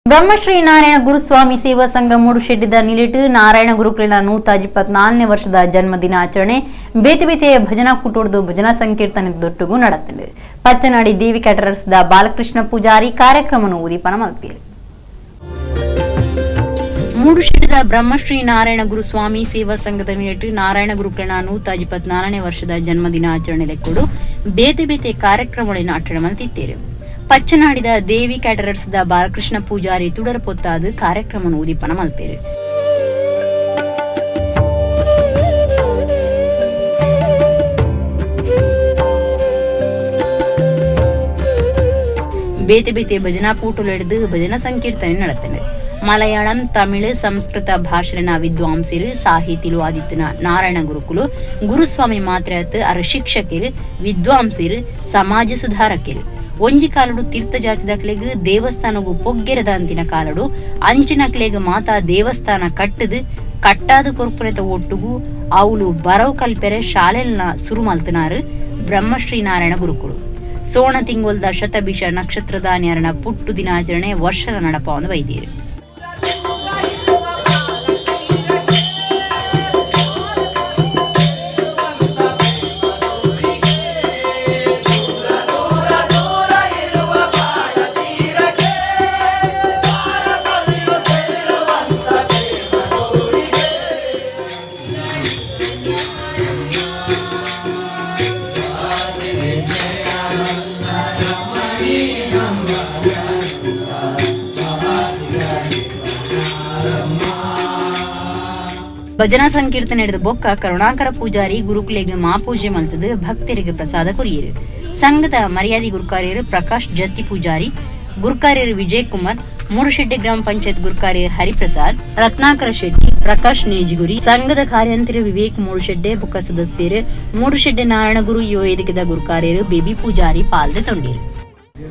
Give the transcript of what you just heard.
ಬ್ರಹ್ಮಶ್ರೀ ನಾರಾಯಣ ಗುರುಸ್ವಾಮಿ ಸೇವಾ ಸಂಘ ಮೂಡುಶೆಡ್ಡಿದ ನಿಲಿಟ್ಟು ನಾರಾಯಣ ಗುರುಕುಲಿನ 124ನೇ ವರ್ಷದ ಜನ್ಮ ದಿನಾಚರಣೆ ಬೇತೆ ಬೇತೆಯ ಭಜನಾ ಕೂಟೋಡ್ದು ಭಜನಾ ಸಂಕೀರ್ತನದೊಟ್ಟಿಗೂ ನಡೆದಿದೆ. ಪಚ್ಚನಾಡಿ ದೇವಿ ಕ್ಯಾಟರರ್ಸ್ ದ ಬಾಲಕೃಷ್ಣ ಪೂಜಾರಿ ಕಾರ್ಯಕ್ರಮವನ್ನು ಉದೀಪನ ಮಾಡ್ತಾರೆ. ಮೂಡುಶೆಡ್ಡಿದ ಬ್ರಹ್ಮಶ್ರೀ ನಾರಾಯಣ ಗುರುಸ್ವಾಮಿ ಸೇವಾ ಸಂಘದ ನಿಲಿಟ್ಟು ನಾರಾಯಣ ಗುರುಕುಲಿನ 124ನೇ ವರ್ಷದ ಜನ್ಮ ದಿನಾಚರಣೆ ಲೆಕ್ಕೊಡು ಬೇತೆ ಬೇತೆ ಕಾರ್ಯಕ್ರಮಗಳನ್ನು ಅಟೆಂಡ್ ಮಾಡ್ತಿದ್ದೇವೆ. ಪಚ್ಚನಾಡಿದ ದೇವಿ ಕ್ಯಾಟರರ್ಸ್ ದ ಬಾಲಕೃಷ್ಣ ಪೂಜಾರಿ ತುಡರ ಪೊತ್ತಾದ ಕಾರ್ಯಕ್ರಮ ಉದೀಪನ ಮಾಡ್ತಾರೆ. ಬೇತೆ ಬೇತೆ ಭಜನಾ ಕೂಟಲು ಹಿಡಿದು ಭಜನಾ ಸಂಕೀರ್ತನೆ ನಡೆಯುತ್ತದೆ. ಮಲಯಾಳಂ, ತಮಿಳು, ಸಂಸ್ಕೃತ ಭಾಷೆನ ವಿದ್ವಾಂಸರು, ಸಾಹಿತಿಲು ಆದಿತ್ಯನ ನಾರಾಯಣ ಗುರುಕುಲು ಗುರುಸ್ವಾಮಿ ಮಾತ್ರತ್ ಅರ ಶಿಕ್ಷಕರು, ವಿದ್ವಾಂಸರು, ಸಮಾಜ ಸುಧಾರಕರು ಒಂಜಿ ಕಾಲಡು ತೀರ್ಥ ಜಾತಿದಕ್ಲೆಗ್ ದೇವಸ್ಥಾನಗೂ ಪೊಗ್ಗೆರದ ಅಂತಿನ ಕಾಲಡು ಅಂಚಿನಕ್ಲೆಗ್ ಮಾತಾ ದೇವಸ್ಥಾನ ಕಟ್ಟಾದ ಕೊರ್ಪುರೆತ ಒಟ್ಟುಗೂ ಅವಳು ಬರವ್ ಕಲ್ಪೆರೆ ಶಾಲೆಲ್ನ ಸುರು ಮಲ್ತನಾರು ಬ್ರಹ್ಮಶ್ರೀ ನಾರಾಯಣ ಗುರುಕುಳು. ಸೋಣ ತಿಂಗೊಲ್ದ ಶತಭಿಷ ನಕ್ಷತ್ರದಾನಿಯರನ ಪುಟ್ಟು ದಿನಾಚರಣೆ ವರ್ಷದ ನಡಪವನ್ನು ವೈದ್ಯರು. ಭಜನಾ ಸಂಕೀರ್ತನೆ ನಡೆದ ಬೊಕ್ಕ ಕರುಣಾಕರ ಪೂಜಾರಿ ಗುರುಕುಲೆಗೆ ಮಾಪೂಜೆ ಮಲ್ತದ ಭಕ್ತರಿಗೆ ಪ್ರಸಾದ ಕೊರಿಯರು. ಸಂಘದ ಮರ್ಯಾದಿ ಗುರುಕಾರ್ಯರು ಪ್ರಕಾಶ್ ಜತ್ತಿ ಪೂಜಾರಿ, ಗುರುಕಾರ್ಯರು ವಿಜಯ್ ಕುಮಾರ್, ಮೂಡುಶೆಡ್ಡಿ ಗ್ರಾಮ ಪಂಚಾಯತ್ ಗುರುಕಾರ್ಯರು ಹರಿಪ್ರಸಾದ್, ರತ್ನಾಕರ ಶೆಟ್ಟಿ, ಪ್ರಕಾಶ್ ನೇಜಿಗುರಿ, ಸಂಘದ ಕಾರ್ಯಾಂತರ ವಿವೇಕ್ ಮೂಡುಶೆಡ್ಡೆ ಬುಕ್ಕ ಸದಸ್ಯರು, ಮೂಡುಶೆಡ್ಡೆ ನಾರಾಯಣ ಗುರು ಯುವ ವೇದಿಕೆದ ಗುರುಕಾರ್ಯರು ಬೇಬಿ ಪೂಜಾರಿ ಪಾಲ್ದೆ ತೊಂಡಿರು.